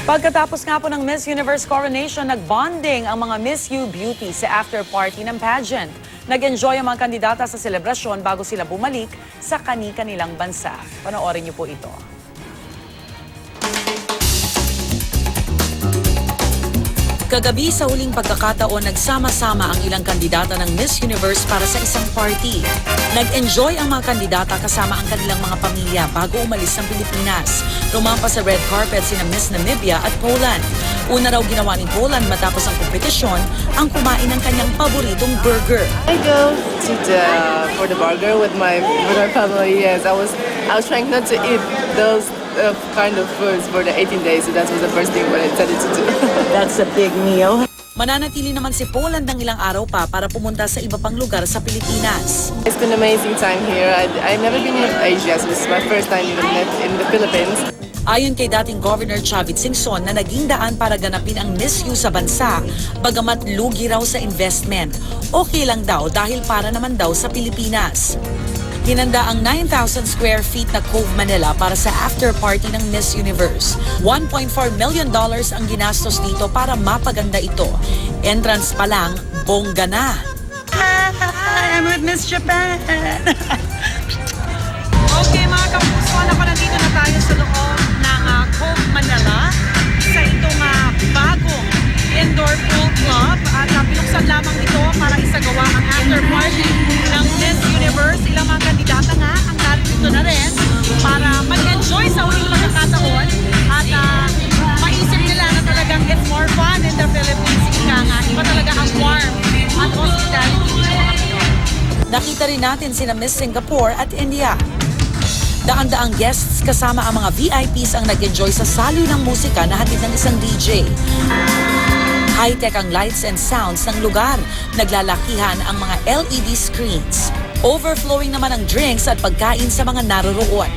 Pagkatapos nga po ng Miss Universe coronation, nagbonding ang mga Miss U Beauty sa after party ng pageant. Nag-enjoy ang mga kandidata sa selebrasyon bago sila bumalik sa kani-kanilang bansa. Panoorin niyo po ito. Kagabi sa huling pagkakataon, nagsama-sama ang ilang kandidata ng Miss Universe para sa isang party. Nag-enjoy ang mga kandidata kasama ang kanilang mga pamilya bago umalis ng Pilipinas. Rumampa sa red carpet sina Miss Namibia at Poland. Una raw ginawa ni Poland matapos ang kompetisyon ang kumain ng kanyang paboritong burger. I go for the burger with my family. Yes, I was trying not to eat those kind of foods for the 18 days. So that was the first thing what I decided to do. That's a big meal. Mananatili naman si Poland ng ilang araw pa para pumunta sa iba pang lugar sa Pilipinas. It's been an amazing time here. I've never been in Asia, so this is my first time in the Philippines. Ayon kay dating Governor Chavit Singson na naging daan para ganapin ang Miss U sa bansa, bagamat lugi raw sa investment. Okay lang daw dahil para naman daw sa Pilipinas. Hinanda ang 9,000 square feet na Cove Manila para sa after party ng Miss Universe. $1.4 million ang ginastos dito para mapaganda ito. Entrance pa lang, bongga na. Hi, I'm with Miss Japan. Okay mga kapusuan, ako nandito na tayo sa loob ng Cove Manila sa itong bagong indoor pool club at pinuksan lamang ito para isagawa ang after party ng Miss Universe. Ilang mga kandidata nga ang narito na rin para mag-enjoy sa huling pagkakataon at maisip nila na talagang it's more fun in the Philippines. Ika nga, iba talaga ang warm at hospitality ng mga Pinoy. Nakita rin natin sina Miss Singapore at India. Daan-daang guests kasama ang mga VIPs ang nag-enjoy sa saliw ng musika na hatid ng isang DJ. High-tech ang lights and sounds ng lugar. Naglalakihan ang mga LED screens. Overflowing naman ang drinks at pagkain sa mga naroroon.